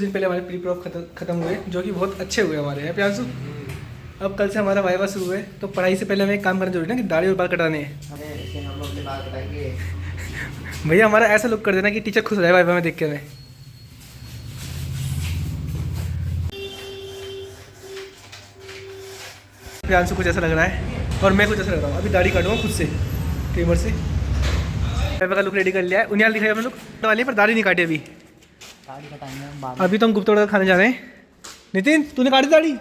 दिन पहले हमारे प्री प्रॉप खत्म हुए, जो कि बहुत अच्छे हुए हमारे यहाँ प्यासु। अब कल से हमारा वाइवा शुरू है, तो पढ़ाई से पहले हमें एक काम करना जरूरी है ना कि दाढ़ी और बाल कटाने हैं। हम अपने बाल कटाएंगे भैया हमारा ऐसा लुक कर देना कि टीचर खुश हो जाए वाइवा में देख के हमें। प्रियांशु कुछ ऐसा लग रहा है और मैं कुछ ऐसा लग रहा हूँ। अभी दाढ़ी काटूंगा खुद से ट्रिमर से। वाइवा का लुक रेडी कर लिया है। उन्याल दिखाई हमने लुक वाली, पर दाढ़ी नहीं काटी अभी। दाढ़ी कटाएंगे अभी तो हम गुप्ता खाने जा रहे हैं। नितिन तूने काटी दाढ़ी?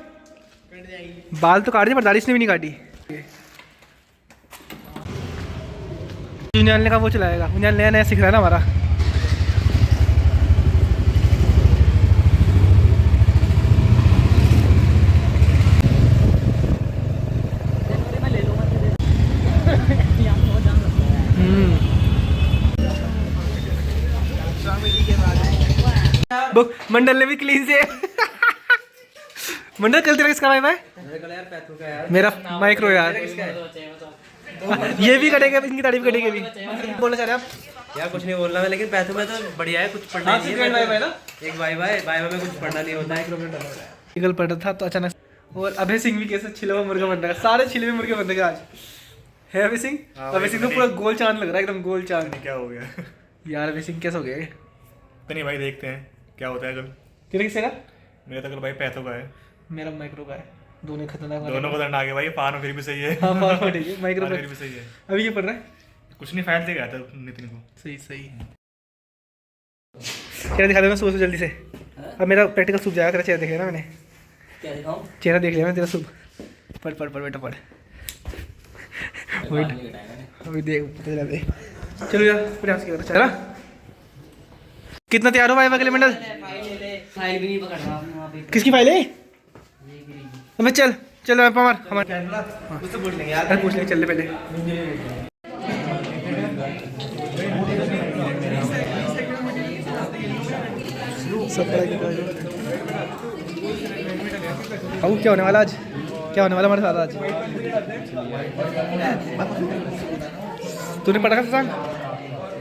बाल तो काट दिए पर दाढ़ी इसने भी नहीं काटी। उन्याल ने का वो चलाएगा। उन्याल नया नया सीख रहा है ना हमारा। मंडल ने भी क्लीन से मंडल कल तेरा किसका वाइवा है? मेरा माइक्रो यार। ये भी कटेगा, इनकी तारीफ कटेगी भी। बोलना चाह रहे हैं आप? यार कुछ नहीं बोलना है, लेकिन पैथो में तो बढ़िया है, कुछ पढ़ना नहीं है। एक वाइवा है, वाइवा में कुछ पढ़ना नहीं होता है। निकल पड़ रहा था तो अचानक। और अभय सिंह भी कैसे छिला हुआ मुर्गा बन रहा है। सारे छिले हुए मुर्गे बन रहे आज है। अभय सिंह, अभय सिंह तो पूरा गोल चांद लग रहा है, एकदम गोल चांद। क्या हो गया यार अभय सिंह कैसा हो गया? नहीं भाई, देखते हैं क्या होता है कल। तेरे किससे का? मेरा तो कल भाई पैथो का है। मेरा माइक्रो का है। दोनों खतरनाक दोनों को दंड आ गया भाई। पान फिर भी सही है। हाँ पान ठीक है, माइक्रो फिर भी सही है। अभी ये पढ़ रहा है कुछ नहीं, फाइल से गया था नितिन को। सही सही। चेहरा दिखा दे ना सुबह जल्दी से। अब मेरा प्रैक्टिकल सूख जाएगा। तेरा चेहरा देख लिया ना मैंने। क्या दिखाऊं? चेहरा देख लिया मैंने तेरा सूख। पढ़ पढ़ पढ़ बेटा पढ़। अभी देख चलो यार प्रयास किया चला। कितना तैयार हो भाई अगले मंडल? फाइल भी नहीं पकड़ रहा वहाँ पे। किसकी फाइल है? अबे चल चल हमारे उससे पूछ लेंगे यार। अरे पूछ लेंगे, चल पहले। अब क्या होने वाला आज? क्या होने वाला हमारे साथ आज? तूने पढ़ा था सांग?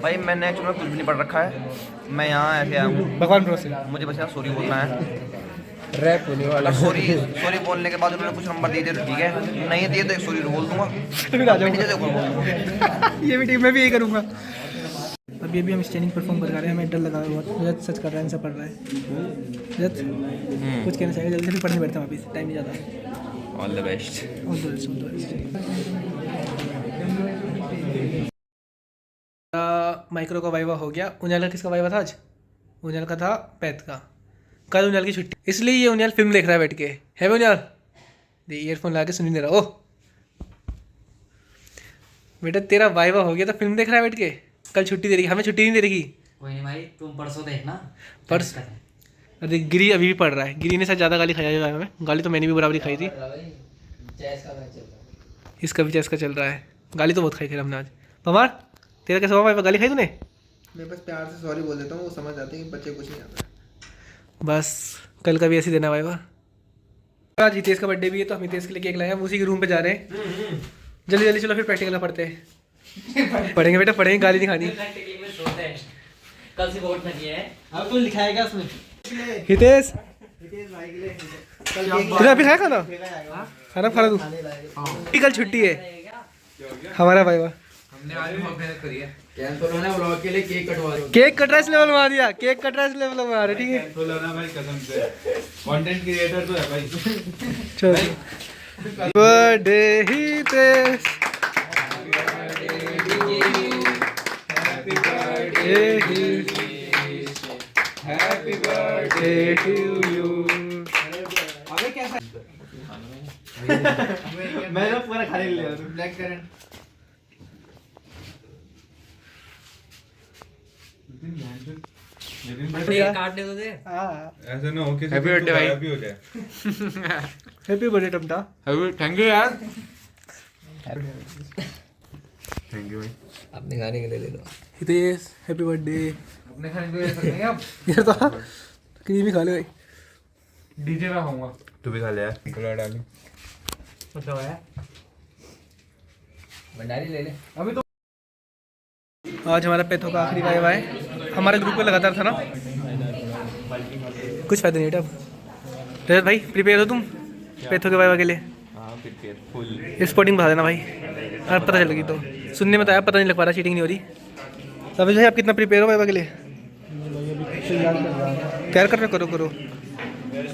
भाई मैंने एक्चुअली कुछ भी नहीं पढ़ रखा है। मैं यहाँ ऐसे आया हूँ भगवान भरोसे। मुझे बस यहाँ सॉरी बोलना है। रैप होने वाला। सॉरी बोलने के बाद उन्होंने कुछ नंबर दिए थे, ठीक है। नहीं दिए तो एक सॉरी बोल दूंगा। ये भी ठीक, मैं भी यही करूँगा। अभी हम स्टैंडिंग परफॉर्म कर रहे हैं। हमें डर लगा है बहुत। रजत सच कर रहा है, इनसे पढ़ रहा है। रजत कुछ कहना चाहिए? जल्दी से पढ़ने बैठता हूँ, वापस टाइम नहीं जाता है। All the best. All the best, all the best. Micro का वाइवा हो गया। उन्याल का किसका वाइवा था आज? उन्याल का था पैथ का। कल उन्याल की छुट्टी, इसलिए ये उन्याल फिल्म देख रहा है बैठ के। है उन्याल? दे ईयरफोन लगा के सुन नहीं दे रहा। ओह बेटा तेरा वाइवा हो गया तो फिल्म देख रहा है बैठ के। कल छुट्टी दे रही, हमें छुट्टी नहीं दे रही। कोई नहीं भाई, तुम परसों देखना। परसों अरे गिरी अभी भी पढ़ रहा है। गिरी ने शायद ज़्यादा गाली खाई है में। गाली तो मैंने भी बराबरी खाई थी। इसका भी चेस का चल रहा है। गाली तो बहुत खाई थी हमने आज। पवार तेरा कैसा हुआ? गाली खाई तूने? मैं बस प्यार से सॉरी बोल देता हूँ, वो समझ जाते हैं कि बच्चे कुछ नहीं आता। बस कल का भी ऐसे देना वाइवा। आज हितेश का बर्थडे भी है, तो हम हितेश के लिए केक लाए हैं। उसी के रूम पे जा रहे हैं। जल्दी जल्दी चलो फिर प्रैक्टिकल पढ़ते हैं। पढ़ेंगे बेटा पढ़ेंगे, गाली नहीं खानी। कल से वोट नहीं है। अब तो लिखाएगा उसमें। हितेश भाई के लिए तूने अभी खाया खाना? खाना खा तू? कल छुट्टी है हमारा वाइवा। हमने आज बहुत मेहनत करी है। कैंसल होना व्लॉग के लिए केक कटवा रहे हो। केक कट रहा है इसलिए बनवा दिया। केक कट रहा है इसलिए बनवा रहे। ठीक है कैंसल होना भाई, कसम से कंटेंट क्रिएटर तो है भाई। चलो birthday Hitesh, happy birthday to you. अबे कैसा? मैं तो पूरा खाली ले लिया ब्लैक करंट। काटने तो दे। ऐसे ना हो कि हैप्पी बर्थडे भाई। हैप्पी हो जाए। Happy birthday Tamta. Thank you यार। थैंक यू भाई। अपने खाने के लिए ले लो। Hitesh happy birthday. अपने खाने के लिए ले सकते हैं आप। यार तो क्रीम ही खा ले भाई। डीजे में खाऊंगा। तू भी खा ले यार। निकला डाली। मतलब है भंडारी ले ले। अभी तो आज हमारा पैथो का आखिरी वाइवा है। हमारे ग्रुप में लगातार था ना। कुछ फायदा नहीं बेटा अब। रजत भाई प्रिपेयर हो तुम पैथो के वाइवा के लिए? हाँ प्रिपेयर फुल। स्पॉटिंग बता देना भाई, अगर पता चल गई तो। सुनने में तो आया, पता नहीं लग पा रहा, चीटिंग नहीं हो रही। तभी भाई आप कितना प्रिपेयर हो वाइवा के लिए? तैयार कर रहे हो? करो करो।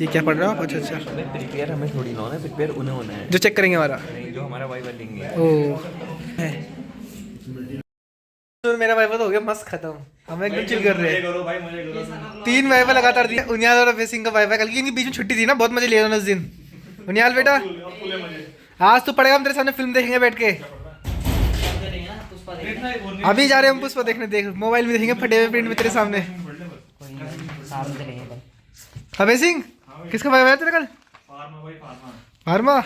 ये क्या पढ़ रहे हो आप? अच्छा अच्छा, प्रिपेयर हमें थोड़ी ना होना है, प्रिपेयर उन्हें होना है जो चेक करेंगे हमारा। नहीं, जो हमारा वाइवा लेंगे। ओ है। तो मेरा वाइवा तो हो गया मस्त खत्म, हम एकदम चिल कर रहे हैं। 3 वाइवा लगातार दिया उनियाल और अभय सिंह का वाइवा कल, क्योंकि बीच में छुट्टी थी ना, बहुत मजे लिए उन्होंने उस दिन। उनियाल बेटा आज तो पड़ेगा, हम तेरे सामने फिल्म देखेंगे बैठ के। अभी जा रहे हैं हम पुष्पा देखने, देख मोबाइल में देखेंगे फटे हुए प्रिंट में तेरे सामने। अभय सिंह किसका वाइवा है तेरा कल? फार्मा।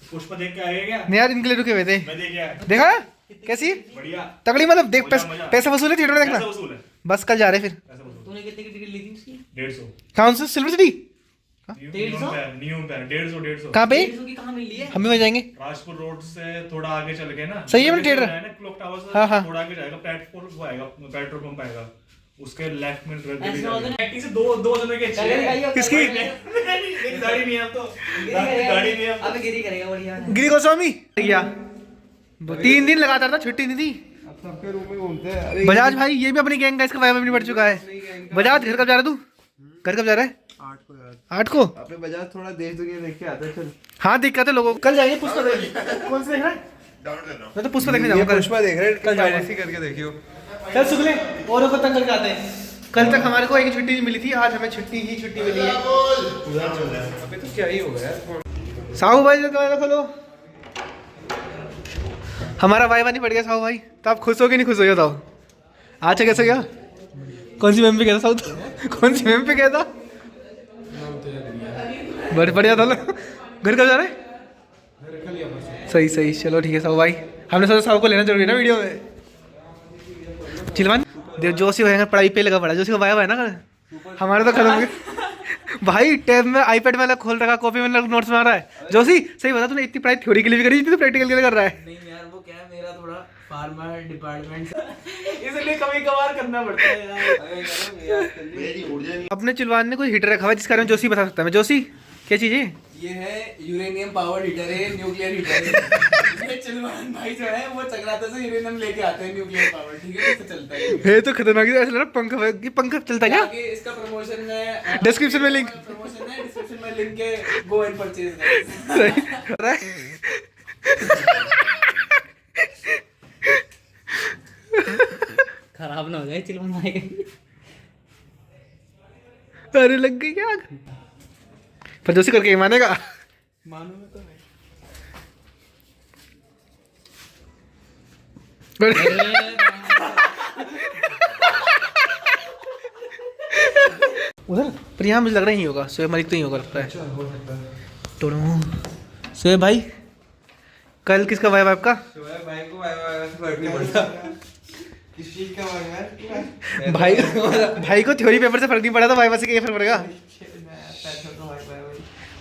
पुष्पा देख के आएगा क्या? नहीं यार, इनके लिए रुके हुए थे। मैं देख गया। देखा कैसी बढ़िया। तगड़ी, मतलब देख पैसा वसूल है थिएटर में पैसा देखना। वसूल है। बस कल जा रहे हैं फिर। पैसा वसूल। तूने कितने की टिकट ली थी उसकी? 150। कहाँ से? Silver city? न्यू पैर 150। कहाँ पे? 150 की कहाँ मिली है? हम भी वहीं जाएंगे। राजपुर रोड से थोड़ा आगे चल के ना। सही है मैंने थिएटर। है ना क्लॉक टावर से हाँ, हाँ। थोड़ा आगे जाएगा, प्लेटफॉर्म वो आएगा, पेट्रोल पंप आएगा। उसके लेफ्ट में ऐसे होता है ना? एक्टिंग से दो जनों के अच्छे हैं। किसकी? गाड़ी नहीं है अब तो। गाड़ी नहीं है अब। अब गिरी करेगा बढ़िया। गिरी गोस्वामी गया 3 दिन लगातार था, छुट्टी नहीं थी। सबके रूम में घूमते हैं। बजाज भाई ये भी अपनी गैंग का, इसका वाइवा भी बढ़ चुका है। बजाज घर कब जा रहा है तू? घर कब जा रहा है? 8 को यार। 8 को? अपने बजाज थोड़ा देश दुनिया देख के आता है। चल हाँ दिक्कत है लोगों को। कल जाएंगे पुष्पा देखने। कौन सा देख रहा है? मैं तो पुष्पा देखने ये जाऊंगा कल। पुष्पा देख रहे हैं, कल जाऊंगा। ऐसे ही करके देखियो। चल सुखले औरों को तंग करके आते हैं। कल तक हमारे को एक छुट्टी नहीं मिली थी, आज हमें छुट्टी ही छुट्टी मिली है। अबे तो क्या ही होगा यार। साहू भाई जो वाइवा खोलो। हमारा वाइवा नहीं पड़ गया साहू भाई, तो आप खुश हो कि नहीं खुश हो? बताओ अच्छा कैसे गया? कौन सी मैम पे गया था? साउथ कौन सी मैम पे गया था? बड़े बढ़िया था ना। घर कब जा रहे? सही सही, चलो ठीक है साहू भाई। हमने सोचा साहू को लेना जरूरी है ना वीडियो में। चिलवान देव जोशी भाई पढ़ाई पे लगा पड़ा, जोशी का वाइवा है ना कल। हमारा तो खत्म हो गया भाई। टैब में आईपैड में खोल रखा, कॉपी में नोट्स बना रहा है। जोशी सही बता, तूने इतनी पढ़ाई थ्योरी के लिए भी करी थी, तो प्रैक्टिकल के लिए कर रहा है? नहीं यार, वो क्या है, मेरा थोड़ा फार्मा डिपार्टमेंट इसलिए कभी कभार करना पड़ता है यार। अपने चिलवान ने कोई हीटर रखा हुआ है जिसके बारे में जोशी बता सकता है। मैं जोशी क्या चीज़ है? ये है यूरेनियम पावर हीटर है, न्यूक्लियर हीटर है। ये चिलवान भाई जो है वो चक्राते से यूरेनियम लेके आते हैं, न्यूक्लियर पावर। ठीक है, कैसे चलता है ये तो खतरनाक है, ऐसा लग रहा है पंखा ये पंखा चलता है क्या? आगे इसका प्रमोशन में डिस्क्रिप्शन में लिंक। प्रमोशन है, डिस्क्रिप्शन में लिंक के गो एंड परचेज। सही हो रहा है। खराब ना हो जाए चिलवन भाई। अरे लग गई क्या आग? पर जोशी करके ही मानेगा। मानूंगा तो नहीं। उधर पर यहाँ मुझे लग रहा ही होगा, शोएब मलिक तो ही होगा लगता है। तो शोएब भाई कल किसका वाइवा आपका? भाई को वाइवा से फर्क नहीं पड़ता। किस चीज का वाइवा है? भाई को थ्योरी पेपर से फर्क नहीं पड़ा था, वाइवा से क्या फर्क पड़ेगा?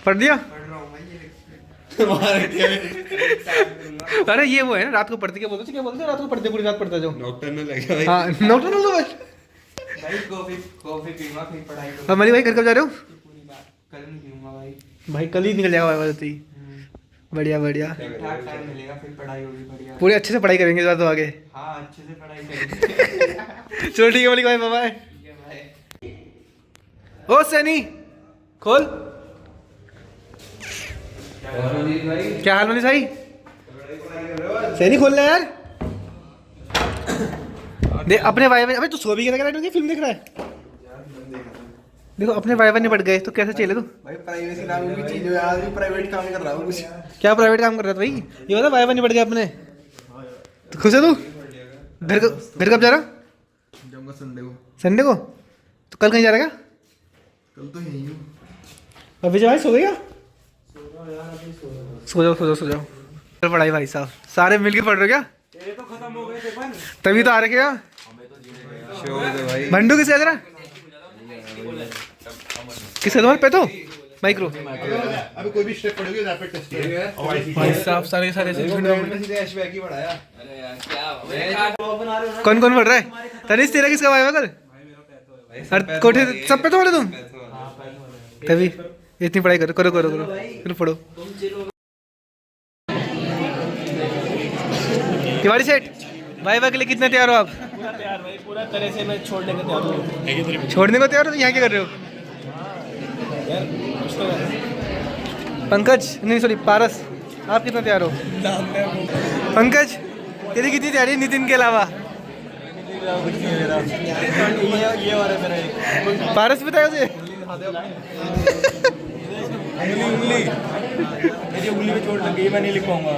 पढ़ दिया? अरे ये वो है ना रात को पढ़ते, क्या बोलते रात को पढ़ते, पूरी रात पढ़ता जो डॉक्टर ने लगा भाई। हाँ नॉक्टर्नल तो बस। भाई कॉफी पीऊंगा फिर पढ़ाई करूंगा। और मली भाई घर कब जा रहे हो? पूरी बात कल नहीं पीऊंगा भाई। भाई कल ही निकल जाएगा वाइवा तो ही। बढ़िया बढ़िया, ठीक ठाक टाइम मिलेगा, फिर पढ़ाई होगी बढ़िया। पूरे अच्छे से पढ़ाई करेंगे ज़्यादा तो आगे। हाँ अच्छे से पढ़ाई करेंगे। चलो ठीक है मलिक भाई, बाय। ठीक है भाई। ओ सैनी खोल। क्या हाल मनीष भाई? सैनी खोल ले यार। देख अपने वाइवा, अबे तू सो भी गया क्या? फिल्म देख रहा है? देखो अपने वाइवा नहीं बढ़ गए तो कैसे चले तू? भाई प्राइवेसी नाम की चीज है, आज भी प्राइवेट काम कर रहा हूँ कुछ। क्या प्राइवेट काम कर रहा था भाई? ये बता वाइवा नहीं बढ़ गया अपने तो खुश है तू? घर कब जा रहा? जाऊंगा संडे को। संडे को? तो कल कहीं जा रहा क्या? कल तो यही हूँ। अब विजय भाई सो गया? सो जाओ। कल पढ़ाई भाई साहब सारे मिलके पढ़ रहे हो क्या? ये तो खत्म हो गए थे पर तभी तो आ रखे क्या? भाई भंडू किसे जरा किससे तुम्हारे पे तो माइक्रो अभी कोई भी स्टेप पड़ेगी रैपिड टेस्ट है। भाई साहब सारे सीधे ऐशबैग ही बढ़ाया। अरे यार क्या बना रहे हो? कौन पढ़ रहा है? तनिष तेरा किसका वाइवा कल? कोठे सब पे तो बोले तुम? तभी इतनी पढ़ाई करो करो करो करो फिर पढ़ो। तिवारी सेठ भाई के लिए कितने तैयार हो आप? पूरा तैयार भाई, पूरा तरह से मैं छोड़ने को तैयार हूँ छोड़ने को तैयार हो तो यहाँ क्या कर रहे हो? यार कुछ तो कर। पंकज नहीं सॉरी पारस, आप कितना तैयार हो? पंकज तेरी कितनी तैयारी है नितिन के अलावा? ये वाला मेरा एक पारस बताया उसे? मेरी उंगली में चोट लग गई, मैं नहीं लिख पाऊंगा।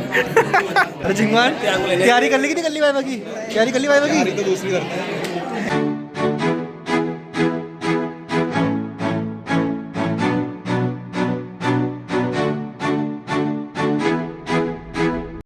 अरे झिंगवान तैयारी कर ली कि नहीं कर ली वाइवा की? तैयारी कर ली वाइवा की? तो दूसरी करते हैं